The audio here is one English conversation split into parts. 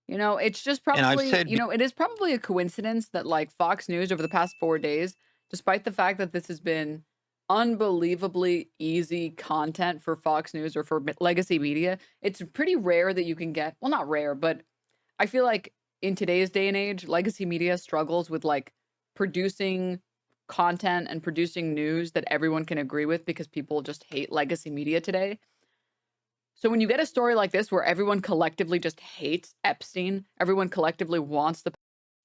You know, it's just And I've probably, said, it is probably a coincidence that like Fox News over the past 4 days, despite the fact that this has been unbelievably easy content for Fox News or for legacy media, it's pretty rare that you can get, well, not rare, but I feel like in today's day and age, legacy media struggles with like producing content and producing news that everyone can agree with because people just hate legacy media today. So when you get a story like this where everyone collectively just hates Epstein, everyone collectively wants to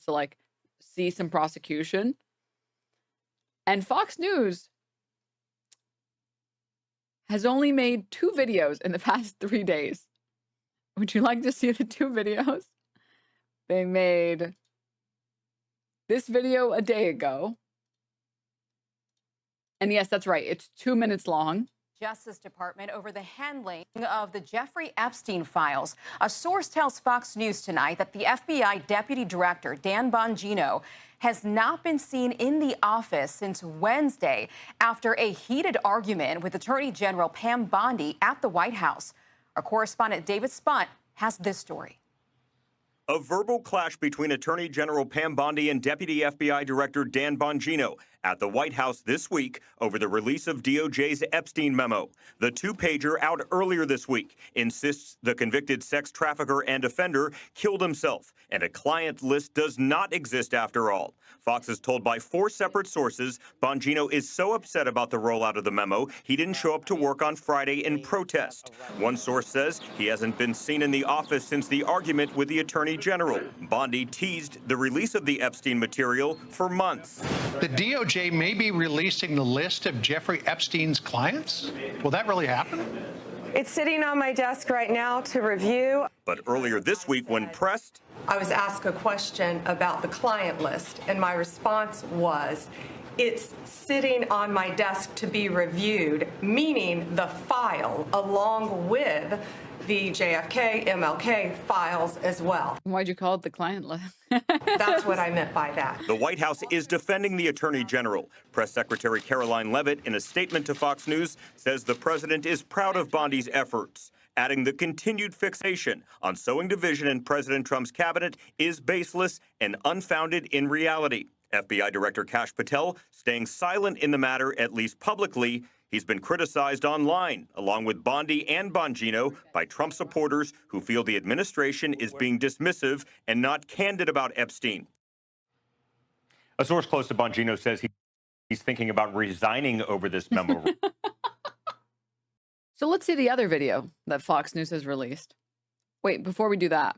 like see some prosecution. And Fox News has only made 2 videos in the past 3 days. Would you like to see the 2 videos? They made this video a day ago. And yes, that's right. It's 2 minutes long. Justice Department over the handling of the Jeffrey Epstein files. A source tells Fox News tonight that the FBI Deputy Director, Dan Bongino, has not been seen in the office since Wednesday after a heated argument with Attorney General Pam Bondi at the White House. Our correspondent David Spont has this story. A verbal clash between Attorney General Pam Bondi and Deputy FBI Director Dan Bongino at the White House this week over the release of DOJ's Epstein memo. The two-pager out earlier this week insists the convicted sex trafficker and offender killed himself, and a client list does not exist after all. Fox is told by 4 separate sources Bongino is so upset about the rollout of the memo, he didn't show up to work on Friday in protest. One source says he hasn't been seen in the office since the argument with the Attorney General. Bondi teased the release of the Epstein material for months. The DOJ may be releasing the list of Jeffrey Epstein's clients? Will that really happen? It's sitting on my desk right now to review. But earlier this week, when pressed, I was asked a question about the client list, and my response was, it's sitting on my desk to be reviewed, meaning the file along with the JFK, MLK files as well. Why'd you call it the client list? That's what I meant by that. the White House is defending the Attorney General. Press Secretary Caroline Leavitt, in a statement to Fox News, says the president is proud of Bondi's efforts, adding the continued fixation on sowing division in President Trump's cabinet is baseless and unfounded in reality. FBI Director Kash Patel staying silent in the matter, at least publicly. He's been criticized online, along with Bondi and Bongino, by Trump supporters who feel the administration is being dismissive and not candid about Epstein. A source close to Bongino says he's thinking about resigning over this memo. So let's see the other video that Fox News has released. Wait, before we do that.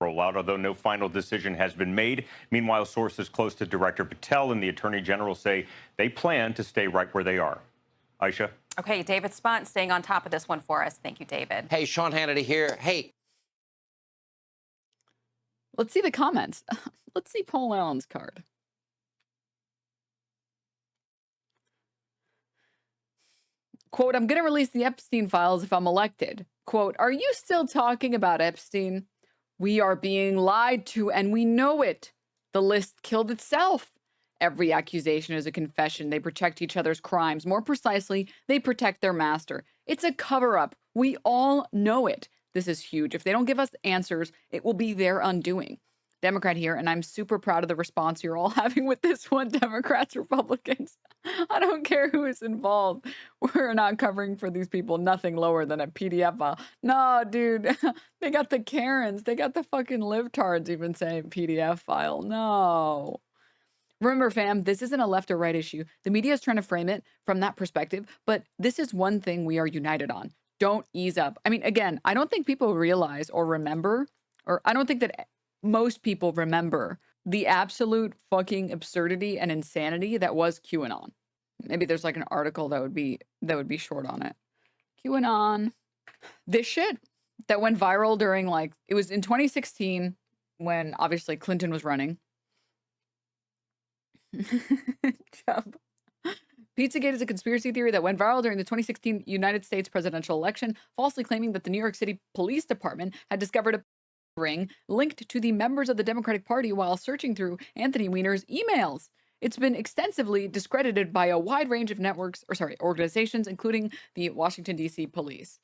Rollout, although no final decision has been made. Meanwhile, sources close to Director Patel and the Attorney General say they plan to stay right where they are. Aisha? Okay, David Spont staying on top of this one for us. Thank you, David. hey, Sean Hannity here. Hey, Let's see the comments. Let's see Paul Allen's card. Quote, I'm going to release the Epstein files if I'm elected. Quote, are you still talking about Epstein? We are being lied to and we know it. The list killed itself. Every accusation is a confession. They protect each other's crimes. More precisely, they protect their master. It's a cover-up. We all know it. This is huge. If they don't give us answers, it will be their undoing. Democrat here, and I'm super proud of the response you're all having with this one, Democrats, Republicans. I don't care who is involved. We're not covering for these people nothing lower than a PDF file. No, dude, they got the Karens. They got the fucking libtards even saying PDF file. No. Remember, fam, this isn't a left or right issue. The media is trying to frame it from that perspective, but this is one thing we are united on. Don't ease up. I mean, again, I don't think people realize or remember, or I don't think that most people remember the absolute fucking absurdity and insanity that was QAnon. Maybe there's like an article that would be short on it. QAnon. This shit that went viral during it was in 2016 when obviously Clinton was running. Chubb. Pizzagate is a conspiracy theory that went viral during the 2016 United States presidential election, falsely claiming that the New York City Police Department had discovered a ring linked to the members of the Democratic Party while searching through Anthony Weiner's emails. It's been extensively discredited by a wide range of organizations, including the Washington, D.C. police.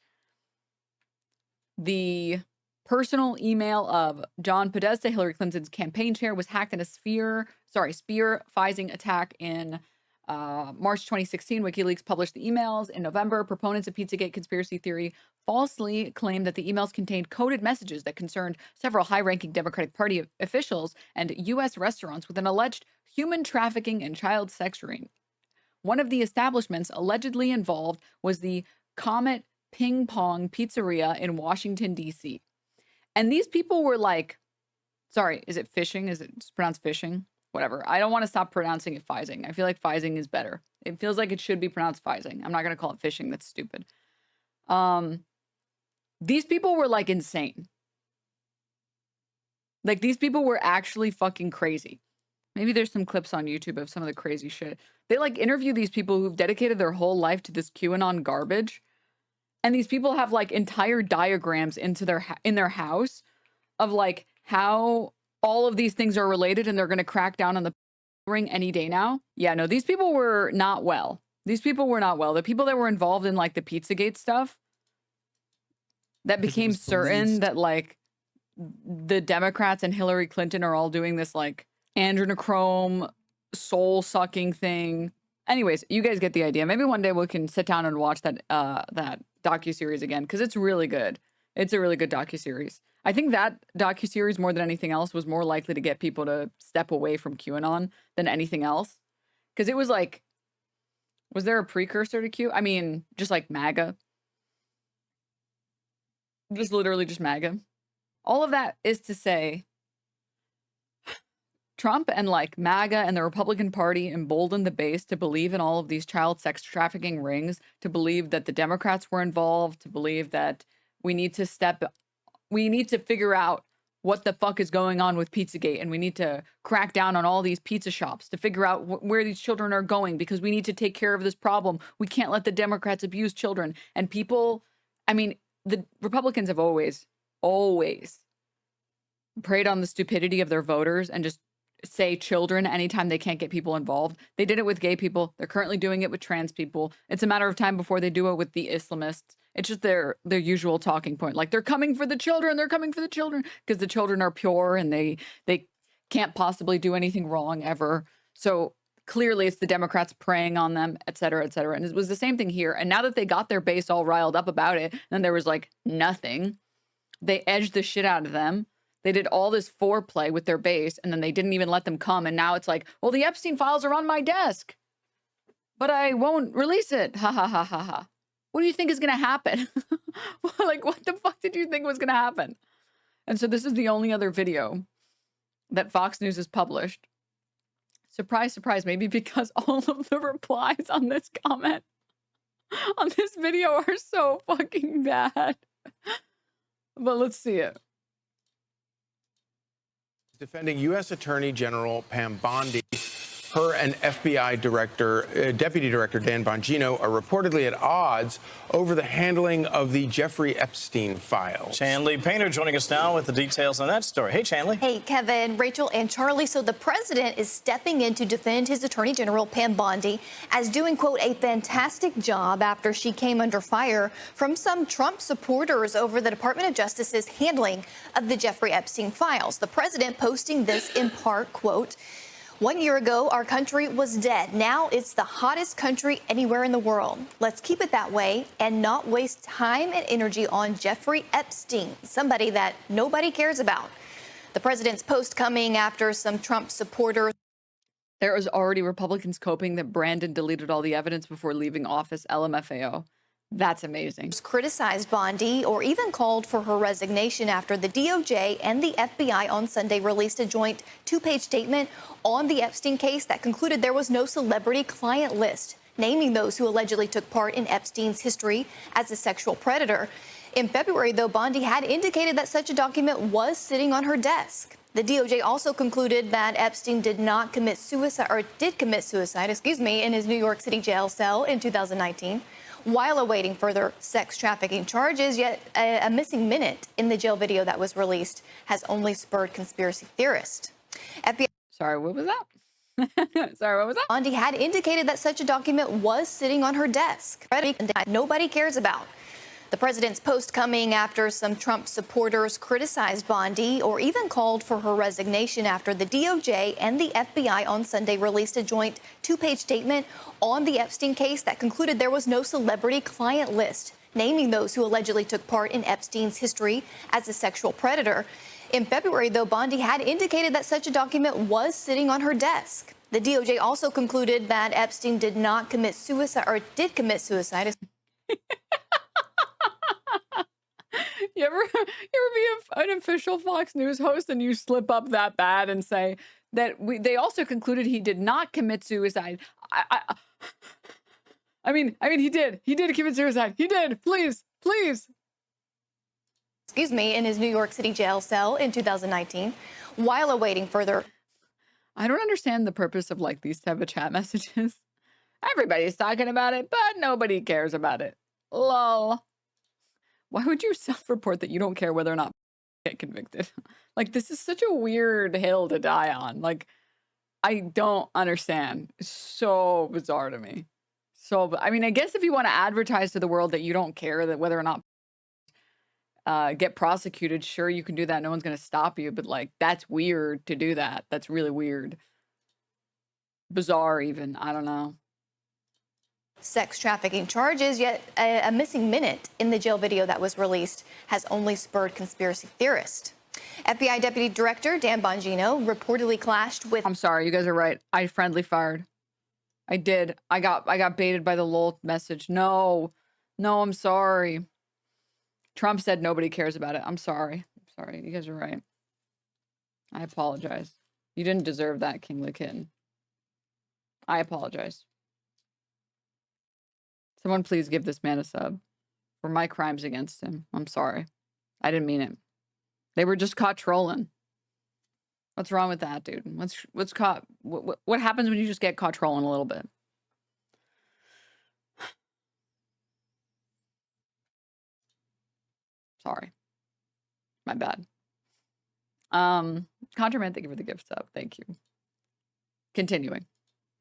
The personal email of John Podesta, Hillary Clinton's campaign chair, was hacked in a spear phishing attack in March 2016. WikiLeaks published the emails in November. Proponents of Pizzagate conspiracy theory falsely claimed that the emails contained coded messages that concerned several high-ranking Democratic Party officials and U.S. restaurants with an alleged human trafficking and child sex ring. One of the establishments allegedly involved was the Comet Ping Pong Pizzeria in Washington, D.C. And these people were like, sorry, is it phishing? Is it pronounced phishing? Whatever. I don't want to stop pronouncing it phishing. I feel like phishing is better. It feels like it should be pronounced phishing. I'm not going to call it phishing. That's stupid. These people were like insane. Like these people were actually fucking crazy. Maybe there's some clips on YouTube of some of the crazy shit. They like interview these people who've dedicated their whole life to this QAnon garbage. And these people have like entire diagrams in their house of like how all of these things are related, and they're going to crack down on the ring any day now. Yeah, no, these people were not well. These people were not well. The people that were involved in like the Pizzagate stuff, that became certain that like the Democrats and Hillary Clinton are all doing this like adrenochrome soul sucking thing. Anyways, you guys get the idea. Maybe one day we can sit down and watch that docuseries again, because it's really good. It's a really good docuseries. I think that docuseries, more than anything else, was more likely to get people to step away from QAnon than anything else. Because it was like, was there a precursor to Q? I mean, just like MAGA. Just literally just MAGA. All of that is to say, Trump and like MAGA and the Republican Party emboldened the base to believe in all of these child sex trafficking rings, to believe that the Democrats were involved, to believe that we need to figure out what the fuck is going on with Pizzagate, and we need to crack down on all these pizza shops to figure out where these children are going, because we need to take care of this problem. We can't let the Democrats abuse children. And people, I mean, the Republicans have always preyed on the stupidity of their voters and just say children anytime they can't get people involved. They did it with gay people. They're currently doing it with trans people. It's a matter of time before they do it with the Islamists. It's just their usual talking point. Like, they're coming for the children. They're coming for the children because the children are pure and they can't possibly do anything wrong ever. So clearly it's the Democrats preying on them, et cetera, et cetera. And it was the same thing here. And now that they got their base all riled up about it, then there was like nothing. They edged the shit out of them. They did all this foreplay with their base, and then they didn't even let them come. And now it's like, well, the Epstein files are on my desk, but I won't release it. Ha ha ha ha ha. What do you think is going to happen? Like, what the fuck did you think was going to happen? And so this is the only other video that Fox News has published. Surprise, surprise, maybe because all of the replies on this comment, on this video, are so fucking bad. But let's see it. Defending U.S. Attorney General Pam Bondi, her and FBI Deputy Director Dan Bongino are reportedly at odds over the handling of the Jeffrey Epstein files. Chanley Painter joining us now with the details on that story. Hey, Chanley. Hey, Kevin, Rachel, and Charlie. So the president is stepping in to defend his Attorney General Pam Bondi as doing, quote, a fantastic job after she came under fire from some Trump supporters over the Department of Justice's handling of the Jeffrey Epstein files. The president posting this in part, quote, "1 year ago, our country was dead. Now it's the hottest country anywhere in the world. Let's keep it that way and not waste time and energy on Jeffrey Epstein, somebody that nobody cares about." The president's post coming after some Trump supporters. There was already Republicans coping that Brandon deleted all the evidence before leaving office. LMFAO. That's amazing. Criticized Bondi or even called for her resignation after the DOJ and the FBI on Sunday released a joint 2-page statement on the Epstein case that concluded there was no celebrity client list, naming those who allegedly took part in Epstein's history as a sexual predator. In February, though, Bondi had indicated that such a document was sitting on her desk. The DOJ also concluded that Epstein did commit suicide in his New York City jail cell in 2019. While awaiting further sex trafficking charges, yet a missing minute in the jail video that was released has only spurred conspiracy theorists. FBI. Sorry, what was that? Sorry, what was that? Bondi had indicated that such a document was sitting on her desk. Nobody cares about. The president's post coming after some Trump supporters criticized Bondi or even called for her resignation after the DOJ and the FBI on Sunday released a joint two-page statement on the Epstein case that concluded there was no celebrity client list, naming those who allegedly took part in Epstein's history as a sexual predator. In February, though, Bondi had indicated that such a document was sitting on her desk. The DOJ also concluded that Epstein did not commit suicide, or did commit suicide. You ever be an official Fox News host and you slip up that bad and say that they also concluded he did not commit suicide? I mean, he did. He did commit suicide. He did. Please. Excuse me, in his New York City jail cell in 2019, while awaiting further. I don't understand the purpose of like these type of chat messages. Everybody's talking about it, but nobody cares about it. Lol. Why would you self-report that you don't care whether or not get convicted? Like, this is such a weird hill to die on. Like, I don't understand. It's so bizarre to me. So, I mean, I guess if you want to advertise to the world that you don't care that whether or not get prosecuted, sure, you can do that. No one's going to stop you. But, like, that's weird to do that. That's really weird. Bizarre, even. I don't know. Sex trafficking charges, yet a missing minute in the jail video that was released has only spurred conspiracy theorists. FBI Deputy Director Dan Bongino reportedly clashed with... I'm sorry, you guys are right. I friendly fired. I did. I got baited by the lol message. No, I'm sorry. Trump said nobody cares about it. I'm sorry. You guys are right. I apologize. You didn't deserve that, Kingly Kitten. I apologize. Someone please give this man a sub for my crimes against him. I'm sorry. I didn't mean it. They were just caught trolling. What's wrong with that, dude? What's caught? What happens when you just get caught trolling a little bit? Sorry. My bad. Contrament, thank you for the gift sub. Thank you. Continuing.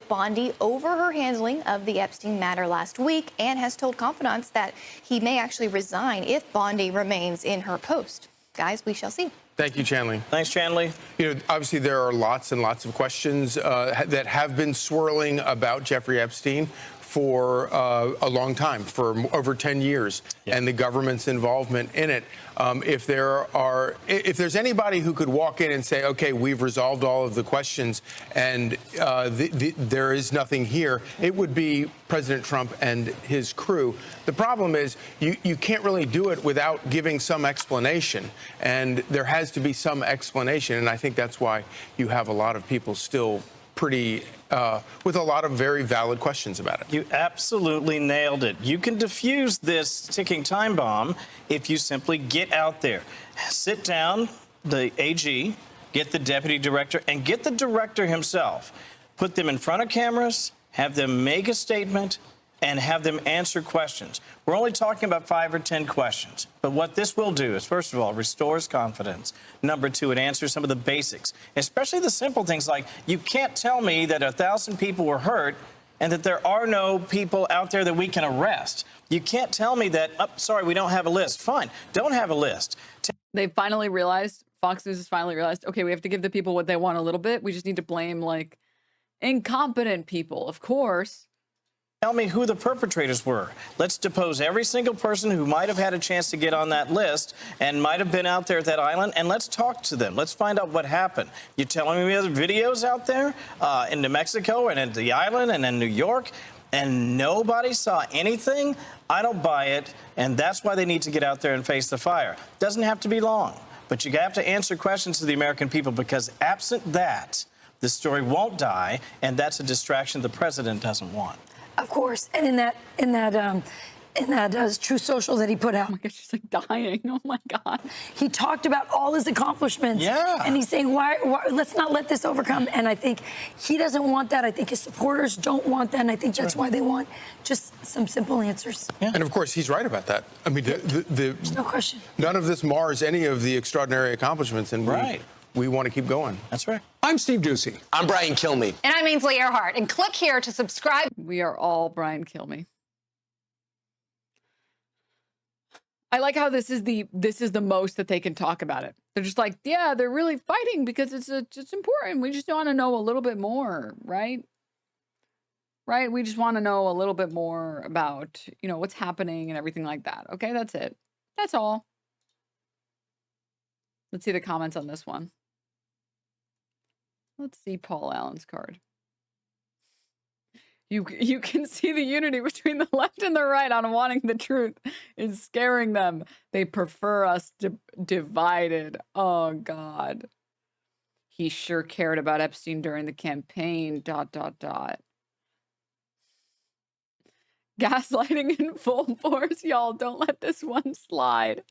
Bondi over her handling of the Epstein matter last week and has told confidants that he may actually resign if Bondi remains in her post. Guys, we shall see. Thank you, Chanley. Thanks, Chanley. You know, obviously there are lots and lots of questions that have been swirling about Jeffrey Epstein for a long time, for over 10 years, and the government's involvement in it. If there's anybody who could walk in and say, okay, we've resolved all of the questions and there is nothing here, it would be President Trump and his crew. The problem is you can't really do it without giving some explanation, and there has to be some explanation, and I think that's why you have a lot of people still with a lot of very valid questions about it. You absolutely nailed it. You can defuse this ticking time bomb if you simply get out there, sit down, the AG, get the deputy director, and get the director himself. Put them in front of cameras, have them make a statement, and have them answer questions. We're only talking about 5 or 10 questions. But what this will do is, first of all, restores confidence. Number 2, it answers some of the basics, especially the simple things like, you can't tell me that 1,000 people were hurt and that there are no people out there that we can arrest. You can't tell me that, oh, sorry, we don't have a list. Fine, don't have a list. They finally realized, Fox News has finally realized, okay, we have to give the people what they want a little bit. We just need to blame, like, incompetent people, of course. Tell me who the perpetrators were. Let's depose every single person who might have had a chance to get on that list and might have been out there at that island, and let's talk to them. Let's find out what happened. You're telling me we have videos out there in New Mexico and at the island and in New York, and nobody saw anything? I don't buy it, and that's why they need to get out there and face the fire. Doesn't have to be long, but you have to answer questions to the American people, because absent that, the story won't die, and that's a distraction the president doesn't want. Of course, and in that True Social that he put out. Oh my gosh, she's like dying. Oh my God. He talked about all his accomplishments. Yeah. And he's saying, why let's not let this overcome. And I think he doesn't want that. I think his supporters don't want that. And I think that's why they want just some simple answers. Yeah. And of course, he's right about that. I mean, there's no question. None of this mars any of the extraordinary accomplishments. And we want to keep going. That's right. I'm Steve Doocy. I'm Brian Kilmeade. And I'm Ainsley Earhart. And click here to subscribe. We are all Brian Kilmeade. I like how this is the most that they can talk about it. They're just like, yeah, they're really fighting because it's important. We just want to know a little bit more, right? Right? We just want to know a little bit more about, you know, what's happening and everything like that. Okay, that's it. That's all. Let's see the comments on this one. Let's see Paul Allen's card. You can see the unity between the left and the right on wanting the truth is scaring them. They prefer us divided. Oh, God. He sure cared about Epstein during the campaign, ... Gaslighting in full force, y'all. Don't let this one slide.